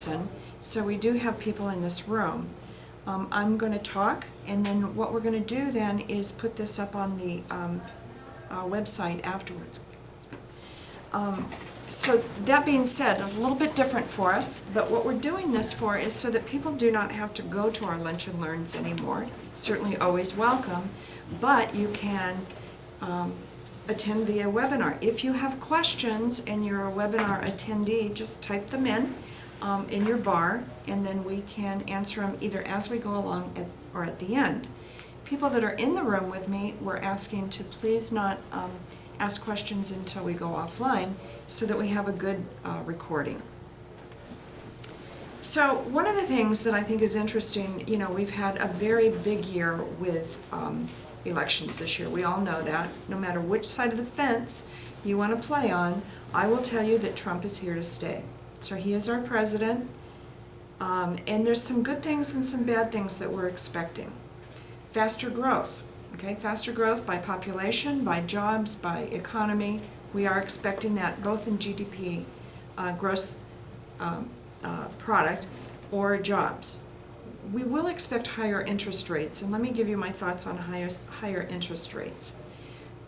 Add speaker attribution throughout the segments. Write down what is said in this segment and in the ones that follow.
Speaker 1: So we do have people in this room. I'm going to talk, and then what we're going to do then is put this up on the website afterwards. So that being said, a little bit different for us, but what we're doing this for is so that people do not have to go to our lunch and learns anymore. Certainly always welcome, but you can attend via webinar. If you have questions and you're a webinar attendee, just type them in your bar, and then we can answer them either as we go along or at the end. People that are in the room with me, we're asking to please not ask questions until we go offline so that we have a good recording. So one of the things that I think is interesting, you know, we've had a very big year with elections this year. We all know that. No matter which side of the fence you want to play on, I will tell you that Trump is here to stay. So he is our president, and there's some good things and some bad things that we're expecting. Faster growth, okay? Faster growth by population, by jobs, by economy. We are expecting that both in GDP, gross product, or jobs. We will expect higher interest rates, and let me give you my thoughts on higher interest rates.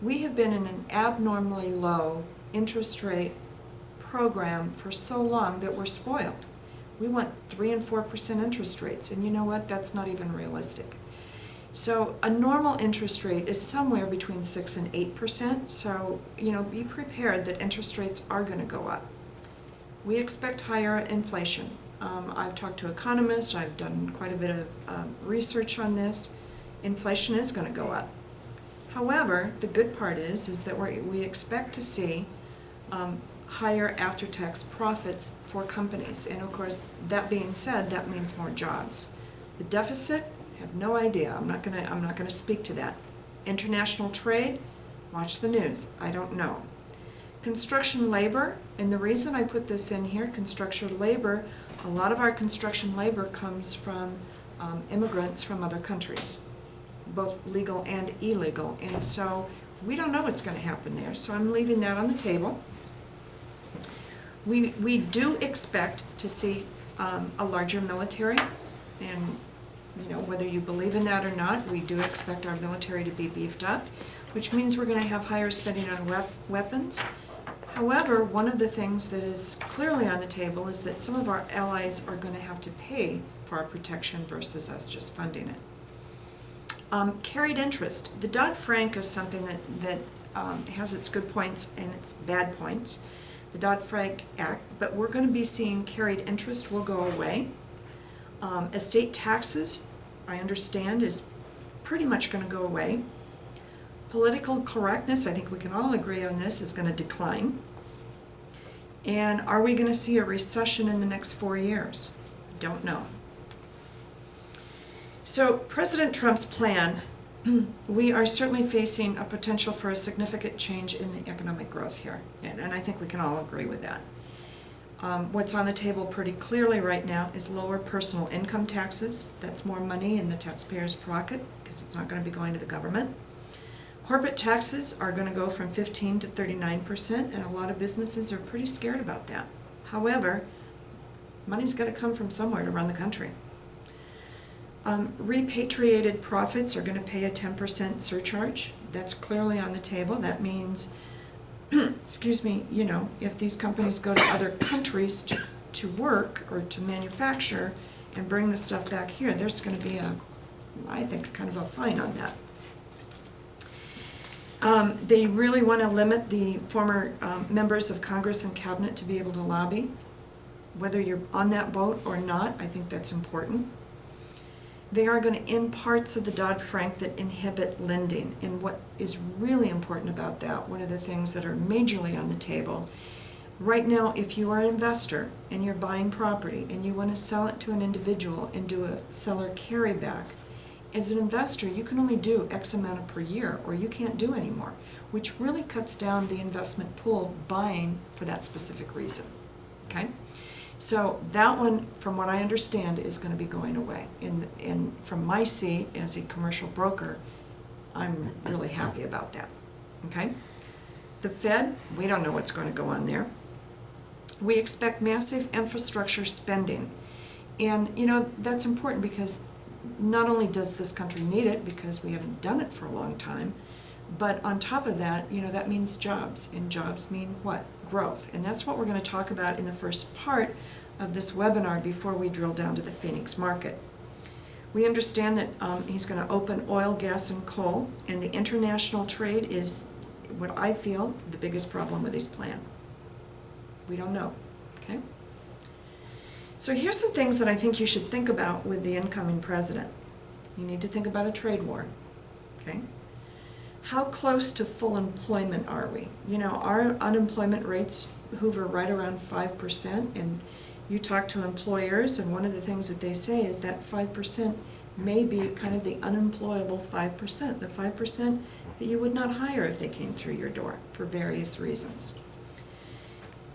Speaker 1: We have been in an abnormally low interest rate program for so long that we're spoiled. We want 3 and 4% interest rates, and you know what? That's not even realistic. So a normal interest rate is somewhere between 6 and 8%, so you know, be prepared that interest rates are going to go up. We expect higher inflation. I've talked to economists, I've done quite a bit of research on this. Inflation is going to go up. However, the good part is that we expect to see higher after-tax profits for companies. And of course, that being said, that means more jobs. The deficit, I have no idea. I'm not gonna speak to that. International trade, watch the news. I don't know. Construction labor, and the reason I put this in here, construction labor, a lot of our construction labor comes from immigrants from other countries, both legal and illegal. And so we don't know what's going to happen there. So I'm leaving that on the table. We do expect to see a larger military, and you know, whether you believe in that or not, we do expect our military to be beefed up, which means we're going to have higher spending on weapons. However, one of the things that is clearly on the table is that some of our allies are going to have to pay for our protection versus us just funding it. Carried interest. The Dodd-Frank is something that has its good points and its bad points. The Dodd-Frank Act, but we're going to be seeing carried interest will go away. Estate taxes, I understand, is pretty much going to go away. Political correctness, I think we can all agree on this, is going to decline. And are we going to see a recession in the next 4 years? Don't know. So President Trump's plan, we are certainly facing a potential for a significant change in the economic growth here, and I think we can all agree with that. What's on the table pretty clearly right now is lower personal income taxes. That's more money in the taxpayer's pocket because it's not going to be going to the government. Corporate taxes are going to go from 15% to 39%, and a lot of businesses are pretty scared about that. However, money's got to come from somewhere to run the country. Repatriated profits are going to pay a 10% surcharge. That's clearly on the table. That means, excuse me, you know, if these companies go to other countries to work or to manufacture and bring the stuff back here, there's going to be I think, kind of a fine on that. They really want to limit the former members of Congress and Cabinet to be able to lobby. Whether you're on that boat or not, I think that's important. They are going to end parts of the Dodd-Frank that inhibit lending. And what is really important about that, one of the things that are majorly on the table, right now if you are an investor and you're buying property and you want to sell it to an individual and do a seller carryback, as an investor you can only do X amount per year, or you can't do any more, which really cuts down the investment pool buying for that specific reason. Okay? So that one, from what I understand, is going to be going away. And from my seat as a commercial broker, I'm really happy about that. Okay? The Fed, we don't know what's going to go on there. We expect massive infrastructure spending. And, you know, that's important because not only does this country need it, because we haven't done it for a long time, but on top of that, you know, that means jobs. And jobs mean what? Growth. And that's what we're going to talk about in the first part of this webinar before we drill down to the Phoenix market. We understand that he's going to open oil, gas, and coal, and the international trade is what I feel the biggest problem with his plan. We don't know, okay? So here's some things that I think you should think about with the incoming president. You need to think about a trade war, okay? How close to full employment are we? You know, our unemployment rates hover right around 5%, and you talk to employers, and one of the things that they say is that 5% may be kind of the unemployable 5%, the 5% that you would not hire if they came through your door for various reasons.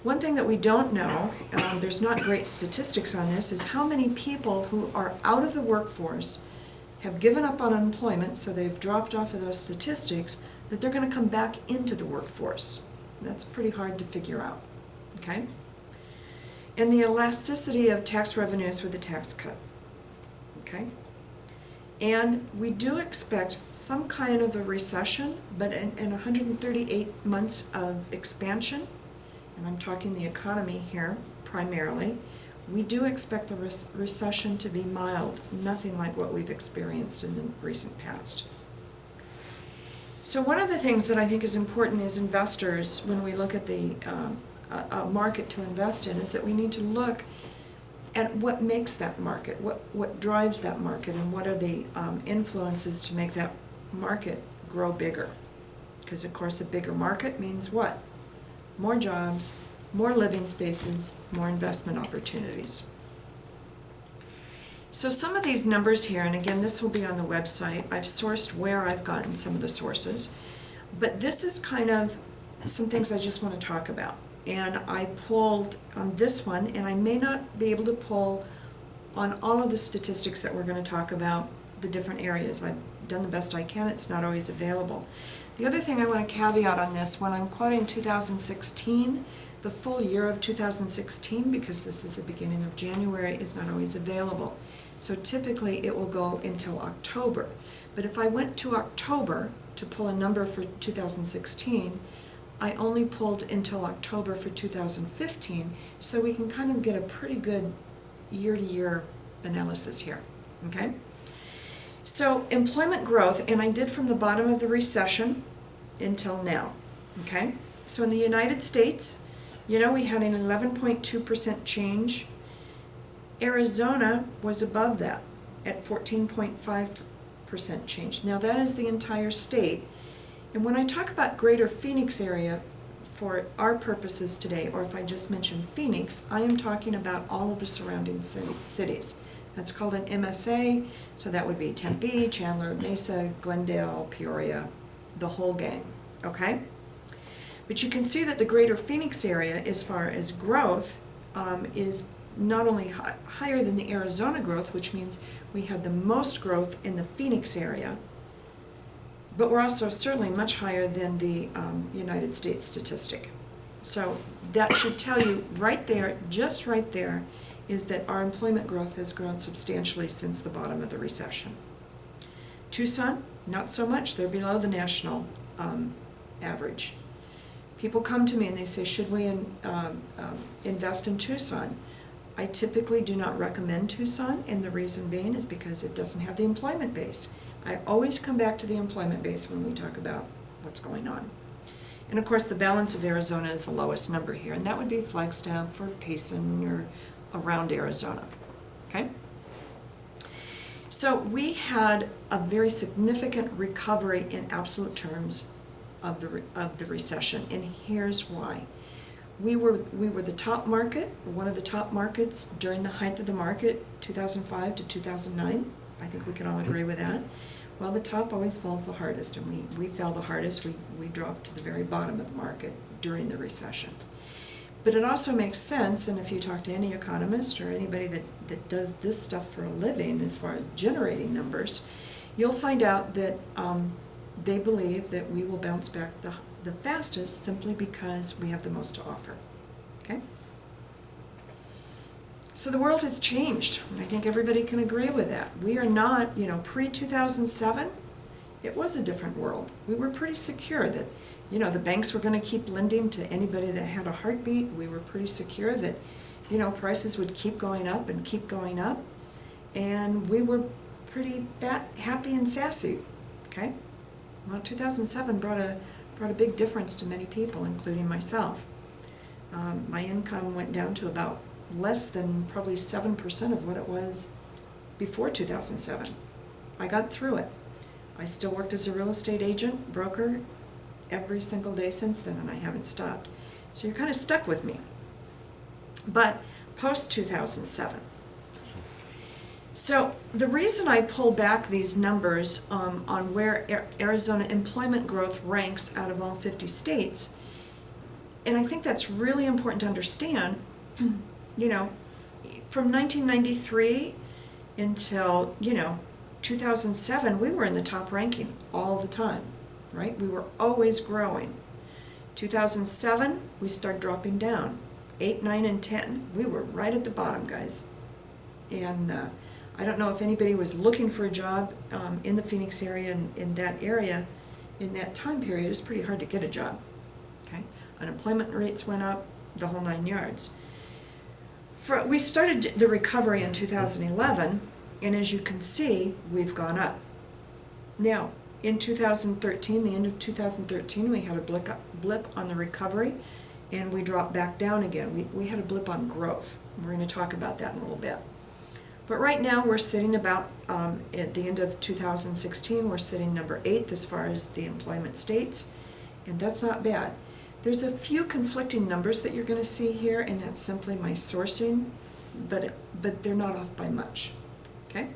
Speaker 1: One thing that we don't know, there's not great statistics on this, is how many people who are out of the workforce have given up on unemployment, so they've dropped off of those statistics, that they're going to come back into the workforce. That's pretty hard to figure out, okay? And the elasticity of tax revenues with a tax cut, okay? And we do expect some kind of a recession, but in 138 months of expansion, and I'm talking the economy here primarily, we do expect the recession to be mild, nothing like what we've experienced in the recent past. So one of the things that I think is important as investors when we look at the market to invest in is that we need to look at what makes that market, what drives that market, and what are the influences to make that market grow bigger. Because of course a bigger market means what? More jobs, more living spaces, more investment opportunities. So some of these numbers here, and again this will be on the website, I've sourced where I've gotten some of the sources, but this is kind of some things I just want to talk about. And I pulled on this one, and I may not be able to pull on all of the statistics that we're going to talk about, the different areas. I've done the best I can, it's not always available. The other thing I want to caveat on this, when I'm quoting 2016, the full year of 2016, because this is the beginning of January, is not always available. So typically it will go until October. But if I went to October to pull a number for 2016, I only pulled until October for 2015, so we can kind of get a pretty good year-to-year analysis here, okay? So employment growth, and I did from the bottom of the recession until now, okay? So in the United States, you know, we had an 11.2% change. Arizona was above that at 14.5% change. Now that is the entire state. And when I talk about greater Phoenix area for our purposes today, or if I just mention Phoenix, I am talking about all of the surrounding cities. That's called an MSA, so that would be Tempe, Chandler, Mesa, Glendale, Peoria, the whole gang, okay? But you can see that the greater Phoenix area, as far as growth, is not only higher than the Arizona growth, which means we had the most growth in the Phoenix area, but we're also certainly much higher than the United States statistic. So that should tell you right there, just right there, is that our employment growth has grown substantially since the bottom of the recession. Tucson, not so much. They're below the national average. People come to me and they say, should we invest in Tucson? I typically do not recommend Tucson, and the reason being is because it doesn't have the employment base. I always come back to the employment base when we talk about what's going on. And of course the balance of Arizona is the lowest number here, and that would be Flagstaff or Payson or around Arizona, okay? So we had a very significant recovery in absolute terms of the recession, and here's why. We were the top market, one of the top markets during the height of the market, 2005 to 2009. I think we can all agree with that. Well, the top always falls the hardest, and we fell the hardest. We dropped to the very bottom of the market during the recession. But it also makes sense, and if you talk to any economist or anybody that does this stuff for a living as far as generating numbers, you'll find out that they believe that we will bounce back the fastest simply because we have the most to offer, okay? So the world has changed, and I think everybody can agree with that. We are not, pre-2007, it was a different world. We were pretty secure that, the banks were going to keep lending to anybody that had a heartbeat. We were pretty secure that, prices would keep going up and keep going up. And we were pretty happy and sassy, okay? Well, 2007 brought a big difference to many people, including myself. My income went down to about less than probably 7% of what it was before 2007. I got through it. I still worked as a real estate agent, broker, every single day since then, and I haven't stopped. So you're kind of stuck with me. But post-2007. So the reason I pull back these numbers on where Arizona employment growth ranks out of all 50 states, and I think that's really important to understand, from 1993 until, 2007, we were in the top ranking all the time, right? We were always growing. 2007, we started dropping down. 8, 9, and 10, we were right at the bottom, guys. And I don't know if anybody was looking for a job in the Phoenix area and in that area in that time period. It was pretty hard to get a job. Okay, unemployment rates went up, the whole 9 yards. We started the recovery in 2011, and as you can see, we've gone up. Now, in 2013, the end of 2013, we had a blip on the recovery, and we dropped back down again. We had a blip on growth. We're going to talk about that in a little bit. But right now, we're sitting about, at the end of 2016, we're sitting number 8 as far as the employment states, and that's not bad. There's a few conflicting numbers that you're going to see here, and that's simply my sourcing, but they're not off by much, okay?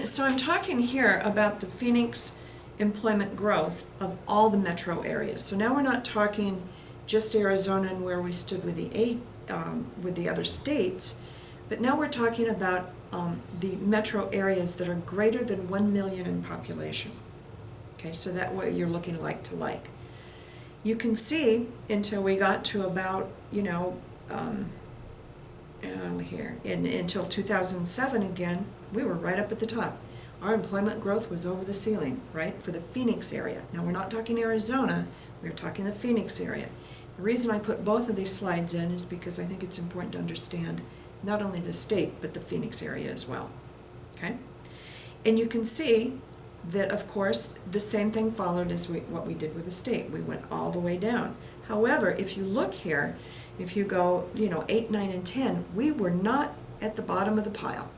Speaker 1: So I'm talking here about the Phoenix employment growth of all the metro areas. So now we're not talking just Arizona and where we stood with the other states, but now we're talking about the metro areas that are greater than 1 million in population. Okay, so that way you're looking like to like. You can see until we got to about, until 2007 again, we were right up at the top. Our employment growth was over the ceiling, right, for the Phoenix area. Now we're not talking Arizona, we're talking the Phoenix area. The reason I put both of these slides in is because I think it's important to understand not only the state, but the Phoenix area as well, okay? And you can see that, of course, the same thing followed as what we did with the state. We went all the way down. However, if you look here, if you go, 8, 9, and 10, we were not at the bottom of the pile.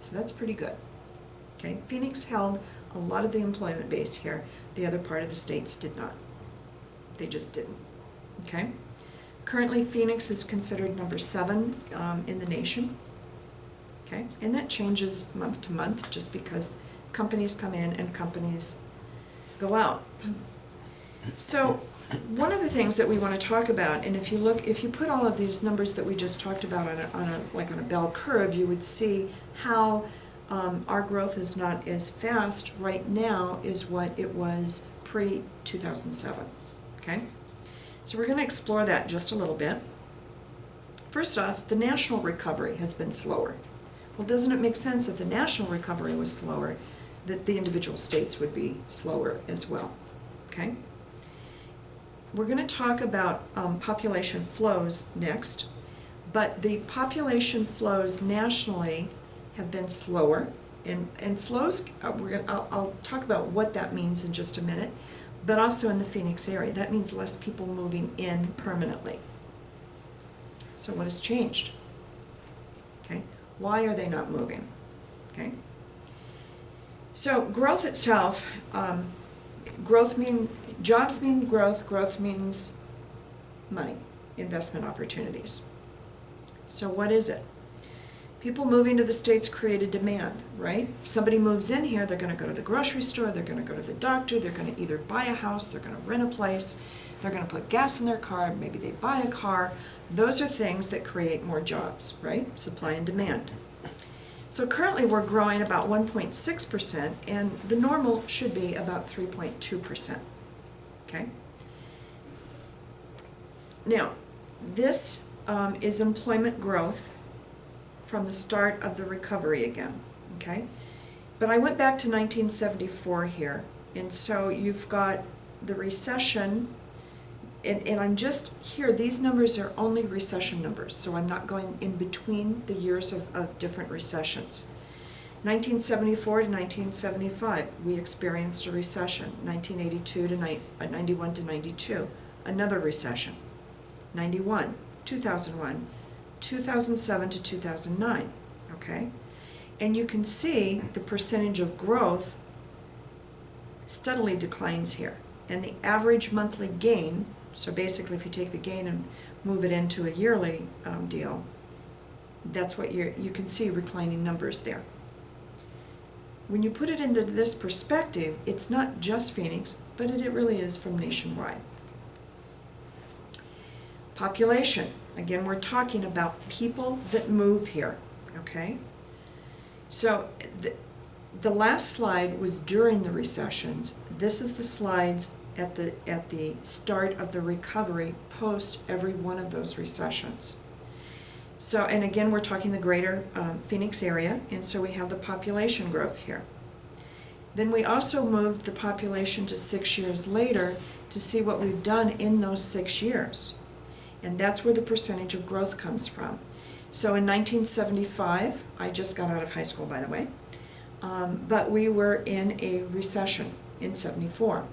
Speaker 1: So that's pretty good. Okay, Phoenix held a lot of the employment base here. The other part of the states did not. They just didn't. Okay? Currently, Phoenix is considered number 7 in the nation. Okay? And that changes month to month just because companies come in and companies go out. So one of the things that we want to talk about, and if you put all of these numbers that we just talked about on a bell curve, you would see how our growth is not as fast right now as what it was pre-2007. Okay? So we're going to explore that just a little bit. First off, the national recovery has been slower. Well, doesn't it make sense if the national recovery was slower that the individual states would be slower as well? Okay? We're going to talk about population flows next, but the population flows nationally have been slower, and flows, I'll talk about what that means in just a minute, but also in the Phoenix area. That means less people moving in permanently. So what has changed? Okay, why are they not moving? Okay, so growth itself, jobs mean growth, growth means money, investment opportunities. So what is it? People moving to the states create a demand, right? Somebody moves in here, they're going to go to the grocery store, they're going to go to the doctor, they're going to either buy a house, they're going to rent a place, they're going to put gas in their car, maybe they buy a car. Those are things that create more jobs, right? Supply and demand. So currently we're growing about 1.6%, and the normal should be about 3.2%, okay? Now, this is employment growth from the start of the recovery again, okay? But I went back to 1974 here, and so you've got the recession, and I'm just here, these numbers are only recession numbers, so I'm not going in between the years of different recessions. 1974 to 1975, we experienced a recession. 1982 to 91 to 92, another recession. 91, 2001, 2007 to 2009, okay? And you can see the percentage of growth steadily declines here. And the average monthly gain, so basically if you take the gain and move it into a yearly deal, that's what you can see reclining numbers there. When you put it into this perspective, it's not just Phoenix, but it really is from nationwide. Population. Again, we're talking about people that move here, okay? So the last slide was during the recessions. This is the slides at the start of the recovery post every one of those recessions. So, and again, we're talking the greater Phoenix area, and so we have the population growth here. Then we also moved the population to 6 years later to see what we've done in those 6 years. And that's where the percentage of growth comes from. So in 1975, I just got out of high school, by the way, but we were in a recession in 74.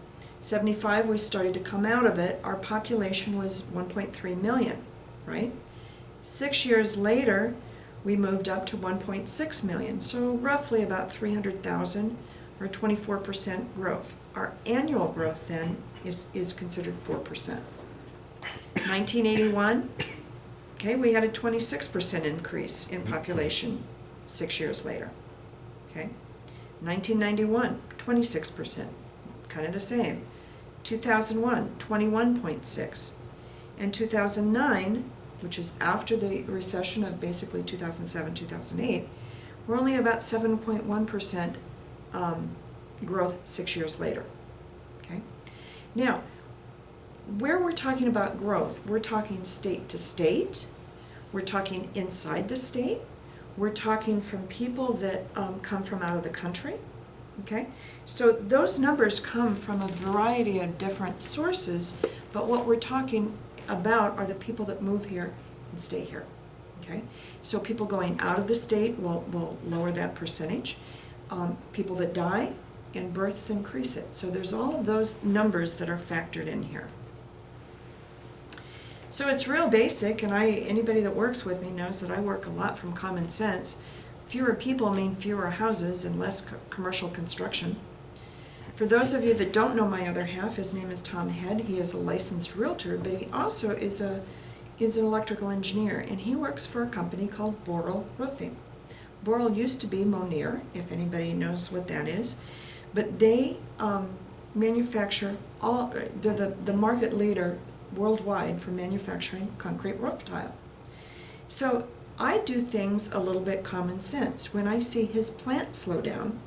Speaker 1: 75, we started to come out of it. Our population was 1.3 million, right? 6 years later, we moved up to 1.6 million, so roughly about 300,000 or 24% growth. Our annual growth then is considered 4%. 1981, okay, we had a 26% increase in population 6 years later. Okay, 1991, 26%, kind of the same. 2001, 21.6, and 2009, which is after the recession of basically 2007, 2008, we're only about 7.1% growth 6 years later. Okay, now, where we're talking about growth, we're talking state to state, we're talking inside the state, we're talking from people that come from out of the country, okay? So those numbers come from a variety of different sources, but what we're talking about are the people that move here and stay here, okay? So people going out of the state will lower that percentage. People that die and births increase it. So there's all of those numbers that are factored in here. So it's real basic, and anybody that works with me knows that I work a lot from common sense. Fewer people mean fewer houses and less commercial construction. For those of you that don't know my other half, his name is Tom Head. He is a licensed realtor, but he also is an electrical engineer, and he works for a company called Boral Roofing. Boral used to be Monier, if anybody knows what that is, but they manufacture they're the market leader worldwide for manufacturing concrete roof tile. So I do things a little bit common sense. When I see his plant slow down,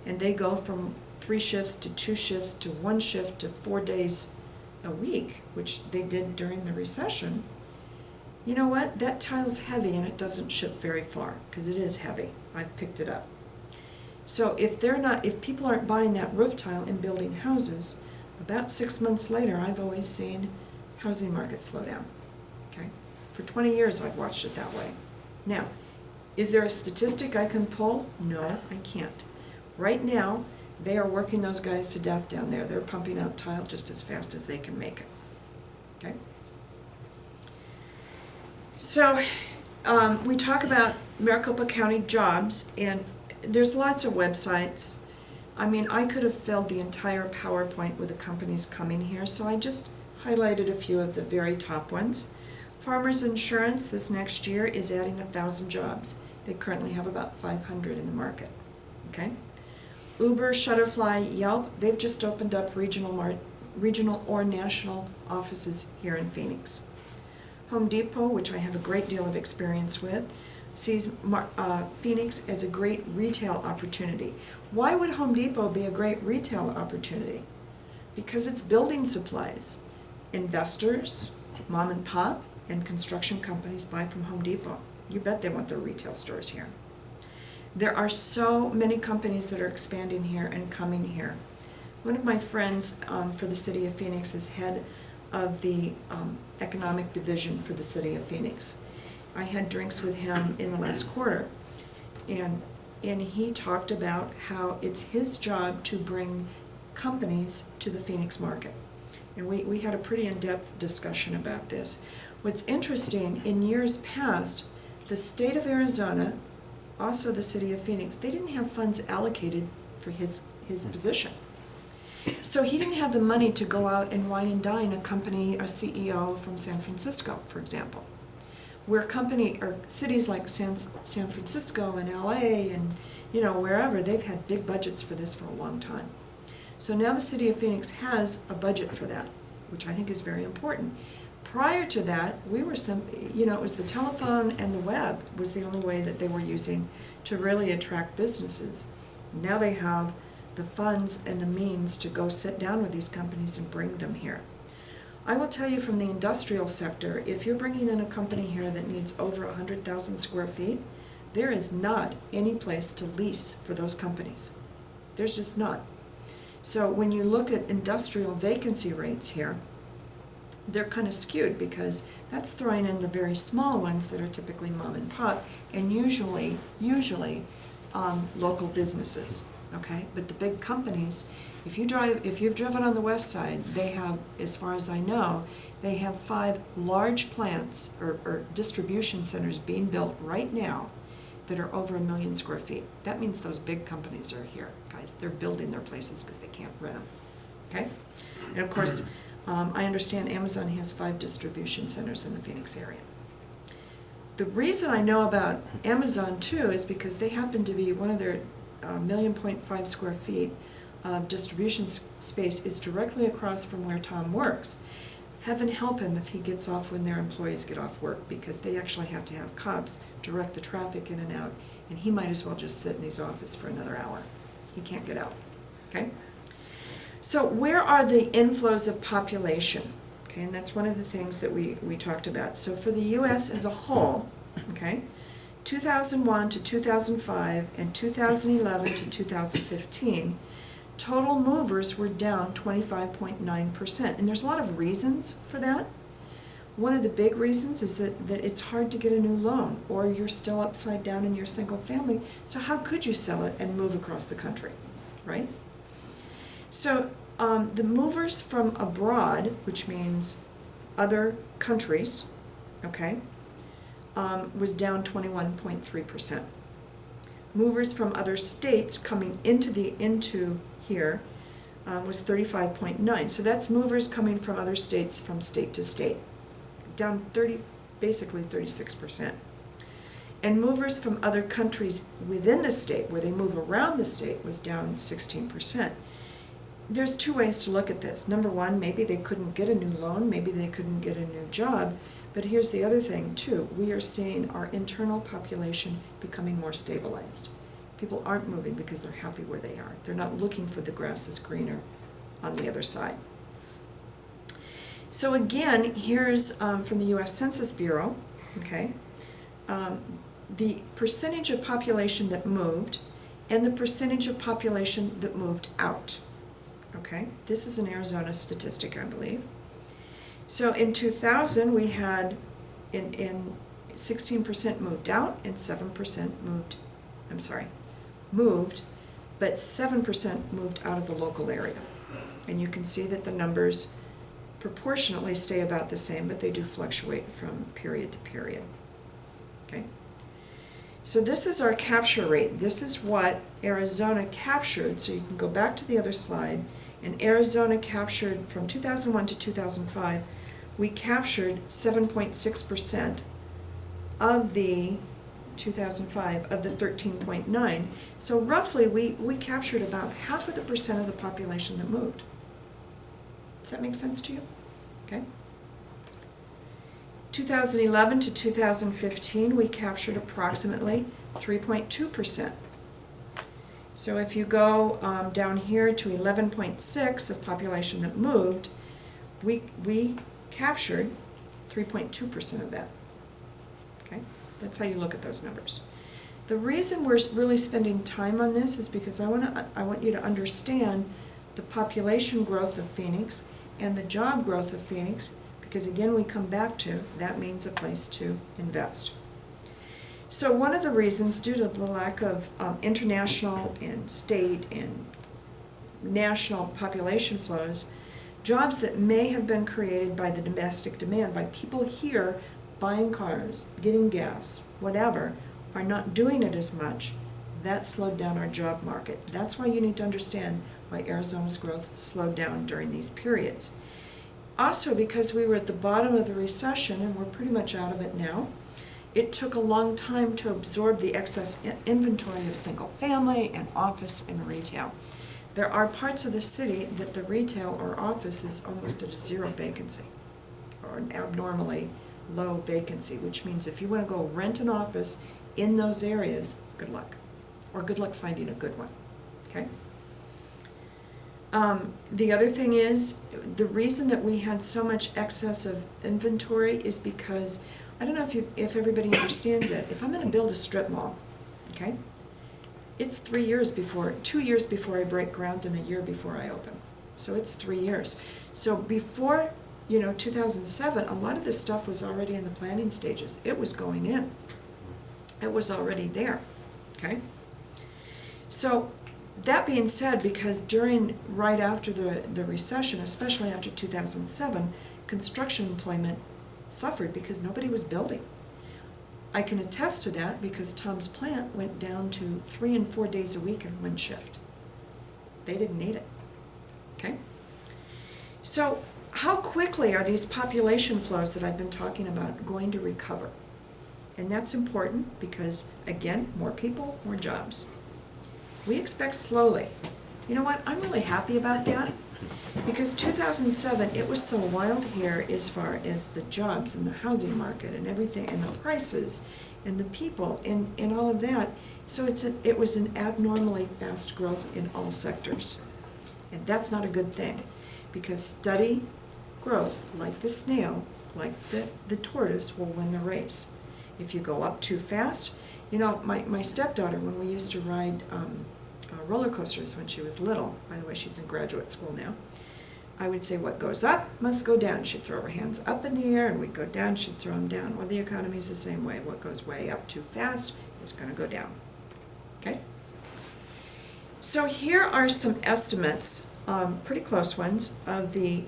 Speaker 1: and they go from 3 shifts to 2 shifts to 1 shift to 4 days a week, which they did during the recession, you know what? That tile's heavy and it doesn't ship very far, because it is heavy. I've picked it up. So if people aren't buying that roof tile and building houses, about 6 months later, I've always seen housing market slow down. Okay? For 20 years, I've watched it that way. Now, is there a statistic I can pull? No, I can't. Right now, they are working those guys to death down there. They're pumping out tile just as fast as they can make it. Okay? So, we talk about Maricopa County jobs, and there's lots of websites. I mean, I could have filled the entire PowerPoint with the companies coming here, so I just highlighted a few of the very top ones. Farmers Insurance this next year is adding 1,000 jobs. They currently have about 500 in the market. Okay? Uber, Shutterfly, Yelp, they've just opened up regional or national offices here in Phoenix. Home Depot, which I have a great deal of experience with, sees Phoenix as a great retail opportunity. Why would Home Depot be a great retail opportunity? Because it's building supplies. Investors, mom and pop, and construction companies buy from Home Depot. You bet they want their retail stores here. There are so many companies that are expanding here and coming here. One of my friends for the City of Phoenix is head of the economic division for the City of Phoenix. I had drinks with him in the last quarter, and he talked about how it's his job to bring companies to the Phoenix market. And we had a pretty in-depth discussion about this. What's interesting, in years past, the state of Arizona, also the City of Phoenix, they didn't have funds allocated for his position. So he didn't have the money to go out and wine and dine a company, a CEO from San Francisco, for example. Where cities like San Francisco and LA and wherever, they've had big budgets for this for a long time. So now the City of Phoenix has a budget for that, which I think is very important. Prior to that, it was the telephone and the web was the only way that they were using to really attract businesses. Now they have the funds and the means to go sit down with these companies and bring them here. I will tell you from the industrial sector, if you're bringing in a company here that needs over 100,000 square feet, there is not any place to lease for those companies. There's just not. So when you look at industrial vacancy rates here, they're kind of skewed because that's throwing in the very small ones that are typically mom and pop and usually local businesses, okay? But the big companies, if you've driven on the west side, they have, as far as I know, they have 5 large plants or distribution centers being built right now that are over 1 million square feet. That means those big companies are here, guys. They're building their places because they can't rent them, okay? And of course, I understand Amazon has 5 distribution centers in the Phoenix area. The reason I know about Amazon too is because they happen to be one of their 1.5 million square feet of distribution space is directly across from where Tom works. Heaven help him if he gets off when their employees get off work, because they actually have to have cops direct the traffic in and out, and he might as well just sit in his office for another hour. He can't get out, okay? So where are the inflows of population? Okay, and that's one of the things that we talked about. So for the U.S. as a whole, okay, 2001 to 2005 and 2011 to 2015, total movers were down 25.9%. And there's a lot of reasons for that. One of the big reasons is that it's hard to get a new loan, or you're still upside down in your single family. So how could you sell it and move across the country, right? So the movers from abroad, which means other countries, okay, was down 21.3%. Movers from other states coming into here was 35.9. So that's movers coming from other states from state to state, down basically 36%. And movers from other countries within the state, where they move around the state, was down 16%. There's 2 ways to look at this. Number one, maybe they couldn't get a new loan, maybe they couldn't get a new job, but here's the other thing too. We are seeing our internal population becoming more stabilized. People aren't moving because they're happy where they are. They're not looking for the grass is greener on the other side. So again, here's from the U.S. Census Bureau, okay, the percentage of population that moved and the percentage of population that moved out. Okay, this is an Arizona statistic, I believe. So in 2000, we had in 16% moved out and 7% moved, but 7% moved out of the local area. And you can see that the numbers proportionately stay about the same, but they do fluctuate from period to period. Okay. So this is our capture rate. This is what Arizona captured. So you can go back to the other slide. And Arizona captured from 2001 to 2005, we captured 7.6% of the 2005 of the 13.9. So roughly we captured about 0.5% of the population that moved. Does that make sense to you? Okay. 2011 to 2015, we captured approximately 3.2%. So if you go down here to 11.6 of population that moved, we captured 3.2% of that. Okay? That's how you look at those numbers. The reason we're really spending time on this is because I want you to understand the population growth of Phoenix and the job growth of Phoenix, because again, we come back to that means a place to invest. So one of the reasons, due to the lack of international and state and national population flows, jobs that may have been created by the domestic demand, by people here buying cars, getting gas, whatever, are not doing it as much. That slowed down our job market. That's why you need to understand why Arizona's growth slowed down during these periods. Also, because we were at the bottom of the recession and we're pretty much out of it now, it took a long time to absorb the excess inventory of single family and office and retail. There are parts of the city that the retail or office is almost at a zero vacancy, or an abnormally low vacancy, which means if you want to go rent an office in those areas, good luck. Or good luck finding a good one, okay? The other thing is, the reason that we had so much excess of inventory is because, I don't know if everybody understands it, if I'm going to build a strip mall, okay, it's 2 years before I break ground and a year before I open. So it's 3 years. So before, 2007, a lot of this stuff was already in the planning stages. It was going in. It was already there, okay? So that being said, because right after the recession, especially after 2007, construction employment suffered because nobody was building. I can attest to that because Tom's plant went down to 3 and 4 days a week in one shift. They didn't need it, okay? So how quickly are these population flows that I've been talking about going to recover? And that's important because, again, more people, more jobs. We expect slowly. You know what? I'm really happy about that because 2007, it was so wild here as far as the jobs and the housing market and everything and the prices and the people and all of that. So it was an abnormally fast growth in all sectors. And that's not a good thing because steady growth, like the snail, like the tortoise, will win the race. If you go up too fast, my stepdaughter, when we used to ride roller coasters when she was little, by the way, she's in graduate school now, I would say, what goes up must go down. She'd throw her hands up in the air and we'd go down, she'd throw them down. Well, the economy's the same way. What goes way up too fast is going to go down, okay? So here are some estimates, pretty close ones, of the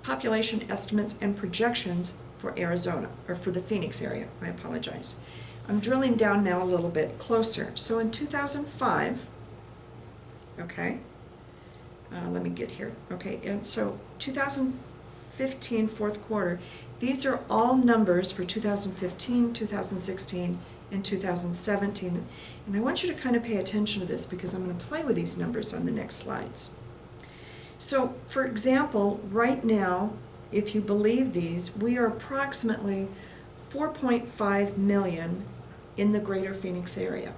Speaker 1: population estimates and projections for Arizona, or for the Phoenix area, I apologize. I'm drilling down now a little bit closer. So in 2005, okay, let me get here. Okay, and so 2015 fourth quarter, these are all numbers for 2015, 2016, and 2017. And I want you to kind of pay attention to this because I'm going to play with these numbers on the next slides. So, for example, right now, if you believe these, we are approximately 4.5 million in the greater Phoenix area.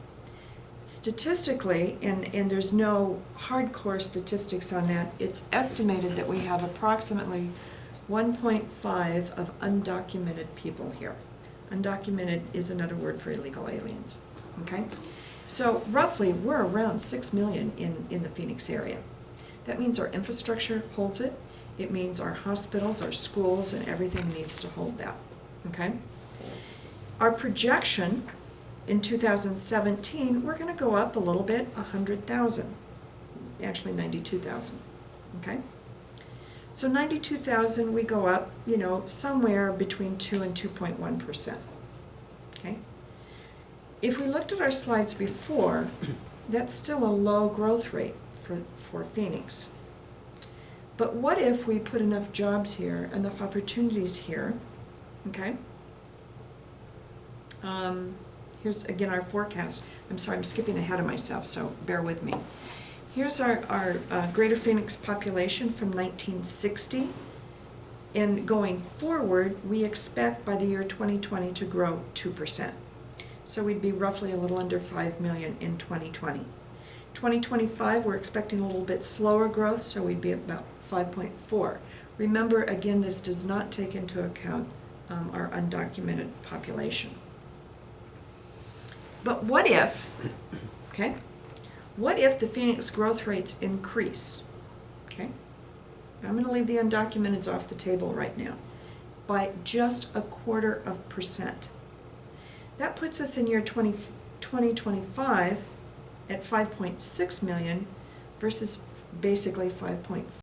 Speaker 1: Statistically, and there's no hardcore statistics on that, it's estimated that we have approximately 1.5 of undocumented people here. Undocumented is another word for illegal aliens, okay? So roughly, we're around 6 million in the Phoenix area. That means our infrastructure holds it. It means our hospitals, our schools, and everything needs to hold that, okay? Our projection in 2017, we're going to go up a little bit, 100,000, actually 92,000, okay? So 92,000, we go up, somewhere between 2 and 2.1%, okay? If we looked at our slides before, that's still a low growth rate for Phoenix. But what if we put enough jobs here, enough opportunities here, okay? Here's again our forecast. I'm sorry, I'm skipping ahead of myself, so bear with me. Here's our Greater Phoenix population from 1960. And going forward, we expect by the year 2020 to grow 2%. So we'd be roughly a little under 5 million in 2020. 2025, we're expecting a little bit slower growth, so we'd be about 5.4. Remember, again, this does not take into account our undocumented population. But what if, okay, what if the Phoenix growth rates increase, okay? I'm going to leave the undocumenteds off the table right now, by just 0.25%. That puts us in year 2025 at 5.6 million versus basically 5.4